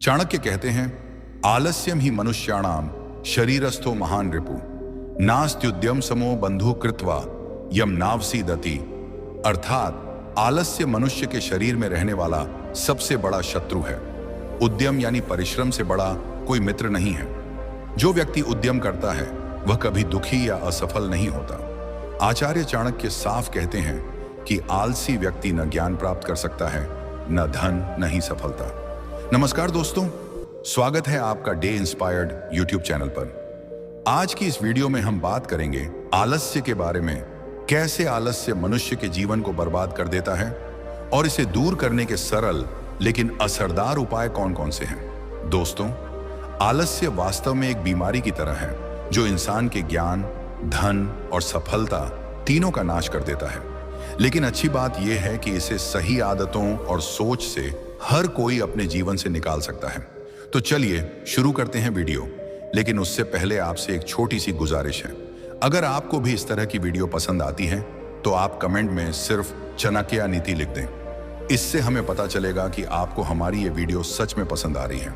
चाणक्य कहते हैं, आलस्यम ही मनुष्याणाम शरीरस्थो महान रिपु नास्त्युद्यम समो बंधु कृत्वा यम नावसीदति। अर्थात आलस्य मनुष्य के शरीर में रहने वाला सबसे बड़ा शत्रु है। उद्यम यानी परिश्रम से बड़ा कोई मित्र नहीं है। जो व्यक्ति उद्यम करता है वह कभी दुखी या असफल नहीं होता। आचार्य चाणक्य साफ कहते हैं कि आलसी व्यक्ति न ज्ञान प्राप्त कर सकता है, न धन, न ही सफलता। नमस्कार दोस्तों, स्वागत है आपका डे इंस्पायर्ड यूट्यूब चैनल पर। आज की इस वीडियो में हम बात करेंगे आलस्य के बारे में, कैसे आलस्य मनुष्य के जीवन को बर्बाद कर देता है और इसे दूर करने के सरल लेकिन असरदार उपाय कौन कौन से हैं। दोस्तों, आलस्य वास्तव में एक बीमारी की तरह है जो इंसान के ज्ञान, धन और सफलता तीनों का नाश कर देता है। लेकिन अच्छी बात यह है कि इसे सही आदतों और सोच से हर कोई अपने जीवन से निकाल सकता है। तो चलिए शुरू करते हैं वीडियो। लेकिन उससे पहले आपसे एक छोटी सी गुजारिश है, अगर आपको भी इस तरह की वीडियो पसंद आती है तो आप कमेंट में सिर्फ चाणक्य नीति लिख दें। इससे हमें पता चलेगा कि आपको हमारी ये वीडियो सच में पसंद आ रही है।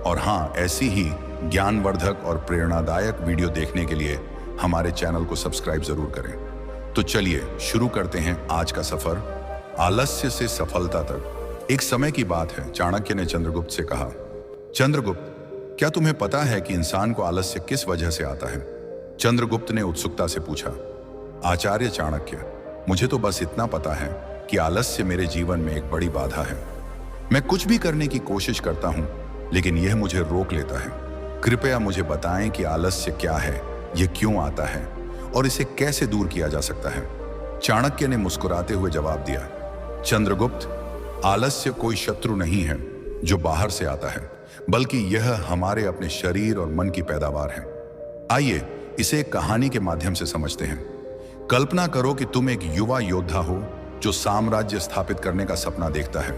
और हाँ, ऐसी ही ज्ञानवर्धक और प्रेरणादायक वीडियो देखने के लिए हमारे चैनल को सब्सक्राइब जरूर करें। तो चलिए शुरू करते हैं आज का सफर, आलस्य से सफलता तक। एक समय की बात है, चाणक्य ने चंद्रगुप्त से कहा, चंद्रगुप्त, क्या तुम्हें पता है कि इंसान को आलस्य किस वजह से आता है? चंद्रगुप्त ने उत्सुकता से पूछा, आचार्य चाणक्य, मुझे तो बस इतना पता है कि आलस्य मेरे जीवन में एक बड़ी बाधा है। मैं कुछ भी करने की कोशिश करता हूं, लेकिन यह मुझे रोक लेता है। कृपया मुझे बताएं कि आलस्य क्या है, यह क्यों आता है और इसे कैसे दूर किया जा सकता है। चाणक्य ने मुस्कुराते हुए जवाब दिया, चंद्रगुप्त, आलस्य कोई शत्रु नहीं है जो बाहर से आता है, बल्कि यह हमारे अपने शरीर और मन की पैदावार है। आइए इसे एक कहानी के माध्यम से समझते हैं। कल्पना करो कि तुम एक युवा योद्धा हो जो साम्राज्य स्थापित करने का सपना देखता है,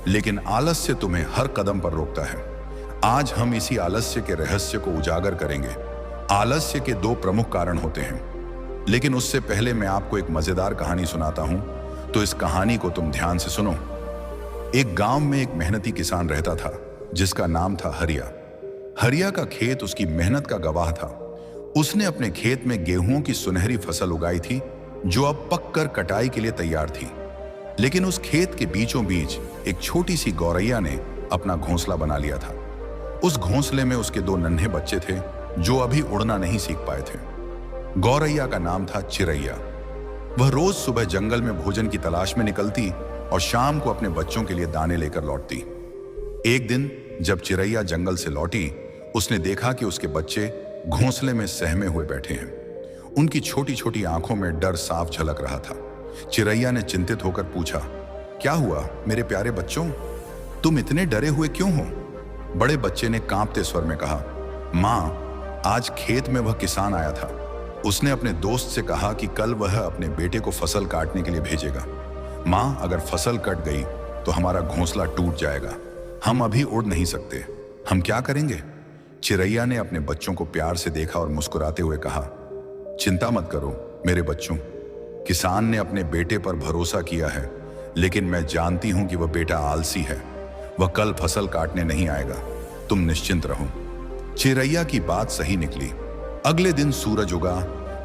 लेकिन आलस्य तुम्हें हर कदम पर रोकता है। आज हम इसी आलस्य के रहस्य को उजागर करेंगे। आलस्य के दो प्रमुख कारण होते हैं, लेकिन उससे पहले मैं आपको एक मजेदार कहानी सुनाता हूं, तो इस कहानी को तुम ध्यान से सुनो। एक गांव में एक मेहनती किसान रहता था जिसका नाम था हरिया। हरिया का खेत उसकी मेहनत का गवाह था। उसने अपने खेत में गेहूं की सुनहरी फसल उगाई थी जो अब पककर कटाई के लिए तैयार थी। लेकिन उस खेत के बीचों बीच एक छोटी सी गौरैया ने अपना घोंसला बना लिया था। उस घोंसले में उसके दो नन्हे बच्चे थे जो अभी उड़ना नहीं सीख पाए थे। गौरैया का नाम था चिरैया। वह रोज सुबह जंगल में भोजन की तलाश में निकलती और शाम को अपने बच्चों के लिए दाने लेकर लौटती। एक दिन जब चिरैया जंगल से लौटी, उसने देखा कि उसके बच्चे घोंसले में सहमे हुए बैठे हैं। उनकी छोटी छोटी आंखों में डर साफ झलक रहा था। चिरैया ने चिंतित होकर पूछा, क्या हुआ मेरे प्यारे बच्चों, तुम इतने डरे हुए क्यों हो? बड़े बच्चे ने कांपते स्वर में कहा, माँ, आज खेत में वह किसान आया था। उसने अपने दोस्त से कहा कि कल वह अपने बेटे को फसल काटने के लिए भेजेगा। माँ, अगर फसल कट गई तो हमारा घोंसला टूट जाएगा। हम अभी उड़ नहीं सकते। हम क्या करेंगे? चिरैया ने अपने बच्चों को प्यार से देखा और मुस्कुराते हुए कहा, चिंता मत करो मेरे बच्चों। किसान ने अपने बेटे पर भरोसा किया है, लेकिन मैं जानती हूं कि वह बेटा आलसी है। वह कल फसल काटने नहीं आएगा। तुम निश्चिंत रहो। चिरैया की बात सही निकली। अगले दिन सूरज उगा,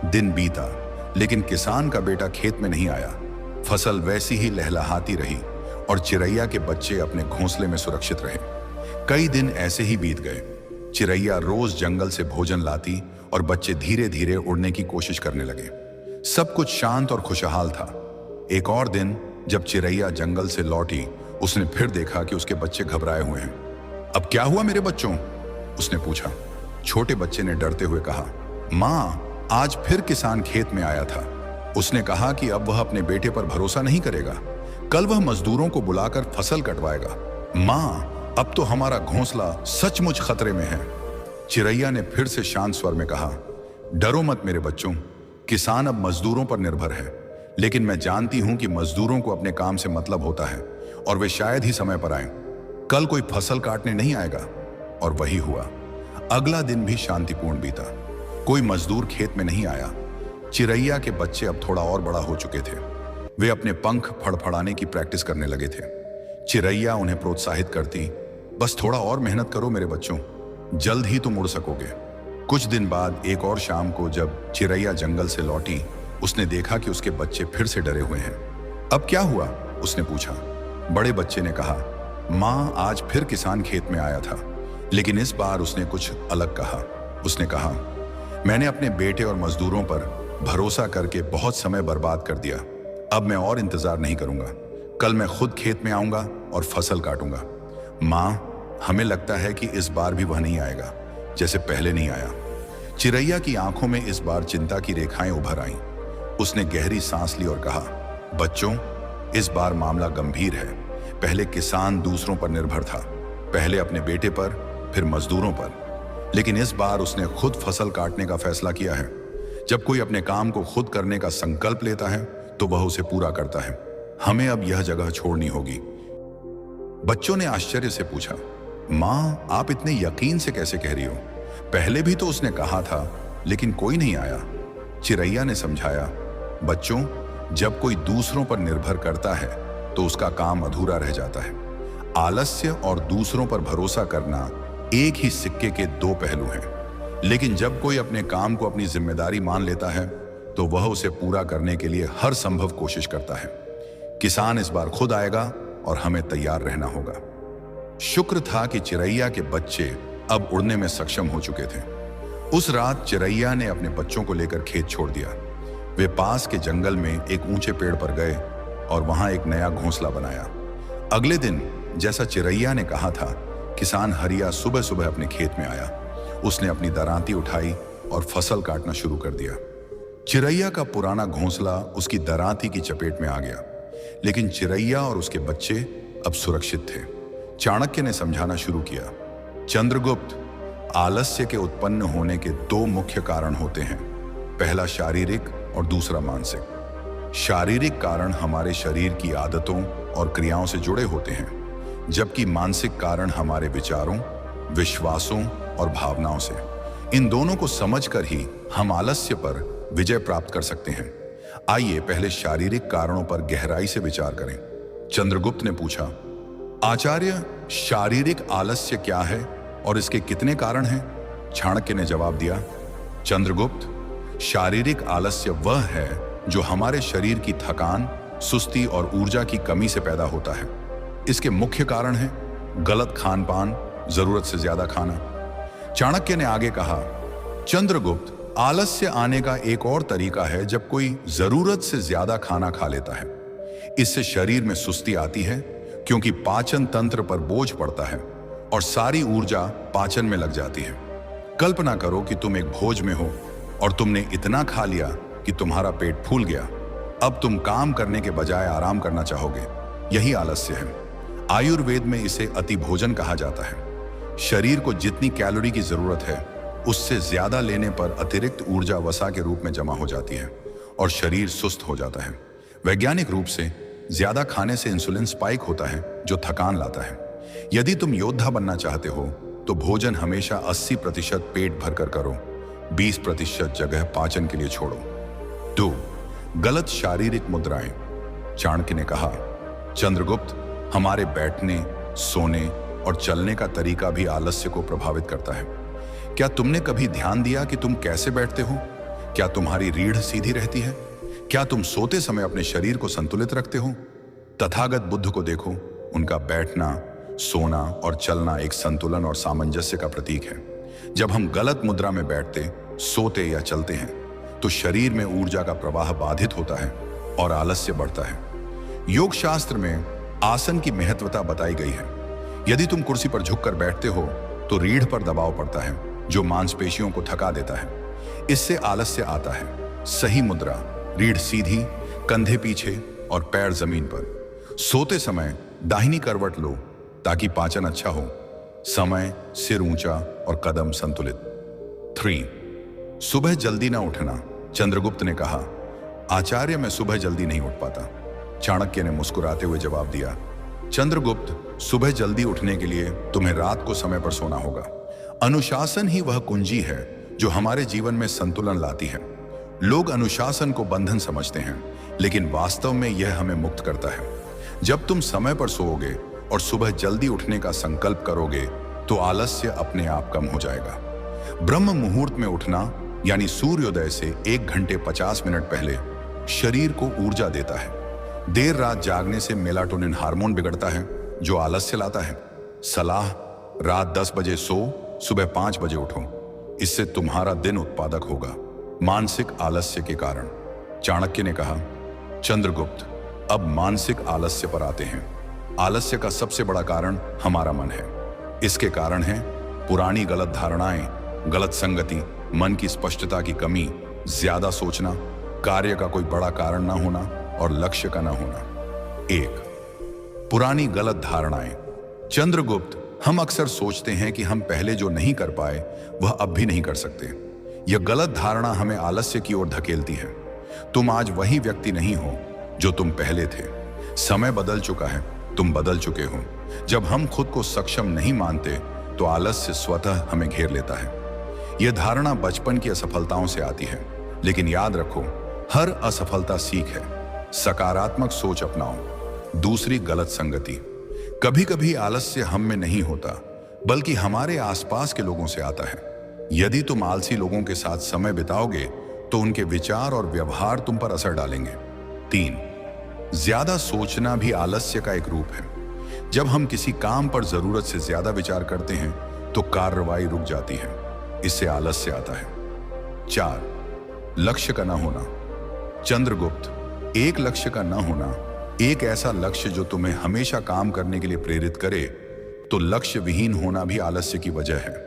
दिन बीता, लेकिन किसान का बेटा खेत में नहीं आया। फसल वैसी ही लहलहाती रही और चिरैया के बच्चे अपने घोंसले में सुरक्षित रहे। कई दिन ऐसे ही बीत गए। चिरैया रोज जंगल से भोजन लाती और बच्चे धीरे धीरे उड़ने की कोशिश करने लगे। सब कुछ शांत और खुशहाल था। एक और दिन जब चिरैया जंगल से लौटी, उसने फिर देखा कि उसके बच्चे घबराए हुए हैं। अब क्या हुआ मेरे बच्चों? उसने पूछा। छोटे बच्चे ने डरते हुए कहा, माँ, आज फिर किसान खेत में आया था। उसने कहा कि अब वह अपने बेटे पर भरोसा नहीं करेगा। कल वह मजदूरों को बुलाकर फसल कटवाएगा। माँ, अब तो हमारा घोंसला सचमुच खतरे में है। चिरैया ने फिर से शांत स्वर में कहा, डरो मत मेरे बच्चों, किसान अब मजदूरों पर निर्भर है। लेकिन मैं जानती हूं कि मजदूरों को अपने काम से मतलब होता है और वे शायद ही समय पर आए। कल कोई फसल काटने नहीं आएगा। और वही हुआ। अगला दिन भी शांतिपूर्ण बीता। कोई मजदूर खेत में नहीं आया। चिरैया के बच्चे अब थोड़ा और बड़ा हो चुके थे। वे अपने पंख फड़फड़ाने की प्रैक्टिस करने लगे थे। चिरैया उन्हें प्रोत्साहित करती, बस थोड़ा और मेहनत करो मेरे बच्चों, जल्द ही तुम उड़ सकोगे। कुछ दिन बाद एक और शाम को जब चिरैया जंगल से लौटी, उसने देखा कि उसके बच्चे फिर से डरे हुए हैं। अब क्या हुआ? उसने पूछा। बड़े बच्चे ने कहा, माँ आज फिर किसान खेत में आया था, लेकिन इस बार उसने कुछ अलग कहा। उसने कहा, मैंने अपने बेटे और मजदूरों पर भरोसा करके बहुत समय बर्बाद कर दिया। अब मैं और इंतजार नहीं करूंगा। कल मैं खुद खेत में आऊंगा और फसल काटूंगा। माँ, हमें लगता है कि इस बार भी वह नहीं आएगा जैसे पहले नहीं आया। चिरैया की आंखों में इस बार चिंता की रेखाएं उभर आईं। उसने गहरी सांस ली और कहा, बच्चों, इस बार मामला गंभीर है। पहले किसान दूसरों पर निर्भर था, पहले अपने बेटे पर, फिर मजदूरों पर, लेकिन इस बार उसने खुद फसल काटने का फैसला किया है। जब कोई अपने काम को खुद करने का संकल्प लेता है तो वह उसे पूरा करता है। हमें अब यह जगह छोड़नी होगी। बच्चों ने आश्चर्य से पूछा, माँ, आप इतने यकीन से कैसे कह रही हो? पहले भी तो उसने कहा था, लेकिन कोई नहीं आया। चिरैया ने समझाया, बच्चों, जब कोई दूसरों पर निर्भर करता है तो उसका काम अधूरा रह जाता है। आलस्य और दूसरों पर भरोसा करना एक ही सिक्के के दो पहलू हैं। लेकिन जब कोई अपने काम को अपनी जिम्मेदारी मान लेता है तो वह उसे पूरा करने के लिए हर संभव कोशिश करता है। किसान इस बार खुद आएगा और हमें तैयार रहना होगा। शुक्र था कि चिरैया के बच्चे अब उड़ने में सक्षम हो चुके थे। उस रात चिरैया ने अपने बच्चों को लेकर खेत छोड़ दिया। वे पास के जंगल में एक ऊंचे पेड़ पर गए और वहां एक नया घोंसला बनाया। अगले दिन जैसा चिरैया ने कहा था, किसान हरिया सुबह सुबह अपने खेत में आया। उसने अपनी दरांती उठाई और फसल काटना शुरू कर दिया। चिरैया का पुराना घोंसला उसकी दरांती की चपेट में आ गया, लेकिन चिरैया और उसके बच्चे अब सुरक्षित थे। चाणक्य ने समझाना शुरू किया, चंद्रगुप्त, आलस्य के उत्पन्न होने के दो मुख्य कारण होते हैं, पहला शारीरिक और दूसरा मानसिक। शारीरिक कारण हमारे शरीर की आदतों और क्रियाओं से जुड़े होते हैं, जबकि मानसिक कारण हमारे विचारों, विश्वासों और भावनाओं से। इन दोनों को समझकर ही हम आलस्य पर विजय प्राप्त कर सकते हैं। आइए पहले शारीरिक कारणों पर गहराई से विचार करें। चंद्रगुप्त ने पूछा, आचार्य, शारीरिक आलस्य क्या है और इसके कितने कारण हैं? चाणक्य ने जवाब दिया, चंद्रगुप्त, शारीरिक आलस्य वह है जो हमारे शरीर की थकान, सुस्ती और ऊर्जा की कमी से पैदा होता है। इसके मुख्य कारण हैं गलत खान पान, जरूरत से ज्यादा खाना। चाणक्य ने आगे कहा, चंद्रगुप्त, आलस्य आने का एक और तरीका है जब कोई जरूरत से ज्यादा खाना खा लेता है। इससे शरीर में सुस्ती आती है क्योंकि पाचन तंत्र पर बोझ पड़ता है और सारी ऊर्जा पाचन में लग जाती है। कल्पना करो कि तुम एक भोज में हो और तुमने इतना खा लिया कि तुम्हारा पेट फूल गया। अब तुम काम करने के बजाय आराम करना चाहोगे। यही आलस्य है। आयुर्वेद में इसे अति भोजन कहा जाता है। शरीर को जितनी कैलोरी की जरूरत है उससे ज्यादा लेने पर अतिरिक्त ऊर्जा वसा के रूप में जमा हो जाती है और शरीर सुस्त हो जाता है। वैज्ञानिक रूप से ज्यादा खाने से इंसुलिन स्पाइक होता है जो थकान लाता है। यदि तुम योद्धा बनना चाहते हो तो भोजन हमेशा 80% पेट भरकर करो, 20% जगह पाचन के लिए छोड़ो। 2. गलत शारीरिक मुद्राएं। चाणक्य ने कहा, चंद्रगुप्त, हमारे बैठने, सोने और चलने का तरीका भी आलस्य को प्रभावित करता है। क्या तुमने कभी ध्यान दिया कि तुम कैसे बैठते हो? क्या तुम्हारी रीढ़ सीधी रहती है? क्या तुम सोते समय अपने शरीर को संतुलित रखते हो? तथागत बुद्ध को देखो, उनका बैठना, सोना और चलना एक संतुलन और सामंजस्य का प्रतीक है। जब हम गलत मुद्रा में बैठते, सोते या चलते हैं तो शरीर में ऊर्जा का प्रवाह बाधित होता है और आलस्य बढ़ता है। योग शास्त्र में आसन की महत्वता बताई गई है। यदि तुम कुर्सी पर झुककर बैठते हो तो रीढ़ पर दबाव पड़ता है जो मांसपेशियों को थका देता है। इससे आलस्य आता है। सही मुद्रा, रीढ़ सीधी, कंधे पीछे और पैर जमीन पर। सोते समय दाहिनी करवट लो ताकि पाचन अच्छा हो। समय, सिर ऊंचा और कदम संतुलित। 3. सुबह जल्दी ना उठना। चंद्रगुप्त ने कहा, आचार्य, मैं सुबह जल्दी नहीं उठ पाता। चाणक्य ने मुस्कुराते हुए जवाब दिया, चंद्रगुप्त, सुबह जल्दी उठने के लिए तुम्हें रात को समय पर सोना होगा। अनुशासन ही वह कुंजी है जो हमारे जीवन में संतुलन लाती है। लोग अनुशासन को बंधन समझते हैं, लेकिन वास्तव में यह हमें मुक्त करता है। जब तुम समय पर सोओगे और सुबह जल्दी उठने का संकल्प करोगे तो आलस्य अपने आप कम हो जाएगा। ब्रह्म मुहूर्त में उठना यानी सूर्योदय से 1 घंटे 50 मिनट पहले शरीर को ऊर्जा देता है। देर रात जागने से मेलाटोनिन हार्मोन बिगड़ता है जो आलस्य लाता है। सलाह, रात 10 बजे सो, सुबह 5 बजे उठो। इससे तुम्हारा दिन उत्पादक होगा। मानसिक आलस्य के कारण चाणक्य ने कहा, चंद्रगुप्त, अब मानसिक आलस्य पर आते हैं। आलस्य का सबसे बड़ा कारण हमारा मन है। इसके कारण है पुरानी गलत धारणाएं, गलत संगति, मन की स्पष्टता की कमी, ज्यादा सोचना, कार्य का कोई बड़ा कारण ना होना और लक्ष्य का ना होना। 1, पुरानी गलत धारणाएं। चंद्रगुप्त, हम अक्सर सोचते हैं कि हम पहले जो नहीं कर पाए वह अब भी नहीं कर सकते। यह गलत धारणा हमें आलस्य की ओर धकेलती है। तुम आज वही व्यक्ति नहीं हो जो तुम पहले थे। समय बदल चुका है, तुम बदल चुके हो। जब हम खुद को सक्षम नहीं मानते तो आलस्य स्वतः हमें घेर लेता है। यह धारणा बचपन की असफलताओं से आती है, लेकिन याद रखो, हर असफलता सीख है। सकारात्मक सोच अपनाओ। दूसरी, गलत संगति। कभी कभी आलस्य हम में नहीं होता, बल्कि हमारे आसपास के लोगों से आता है। यदि तुम आलसी लोगों के साथ समय बिताओगे तो उनके विचार और व्यवहार तुम पर असर डालेंगे। 3, ज्यादा सोचना भी आलस्य का एक रूप है। जब हम किसी काम पर जरूरत से ज्यादा विचार करते हैं तो कार्रवाई रुक जाती है। इससे आलस्य आता है। 4, लक्ष्य का न होना। चंद्रगुप्त, एक लक्ष्य का न होना, एक ऐसा लक्ष्य जो तुम्हें हमेशा काम करने के लिए प्रेरित करे, तो लक्ष्य विहीन होना भी आलस्य की वजह है।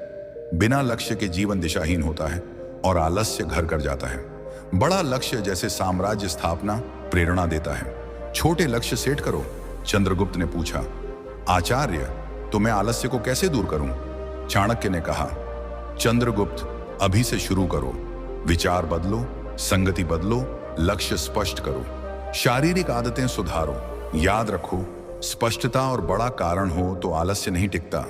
बिना लक्ष्य के जीवन दिशाहीन होता है और आलस्य घर कर जाता है। बड़ा लक्ष्य जैसे साम्राज्य स्थापना प्रेरणा देता है। छोटे लक्ष्य सेट करो। चंद्रगुप्त ने पूछा, आचार्य, तो मैं आलस्य को कैसे दूर करूं? चाणक्य ने कहा, चंद्रगुप्त, अभी से शुरू करो। विचार बदलो, संगति बदलो, लक्ष्य स्पष्ट करो, शारीरिक आदतें सुधारो। याद रखो, स्पष्टता और बड़ा कारण हो तो आलस्य नहीं टिकता।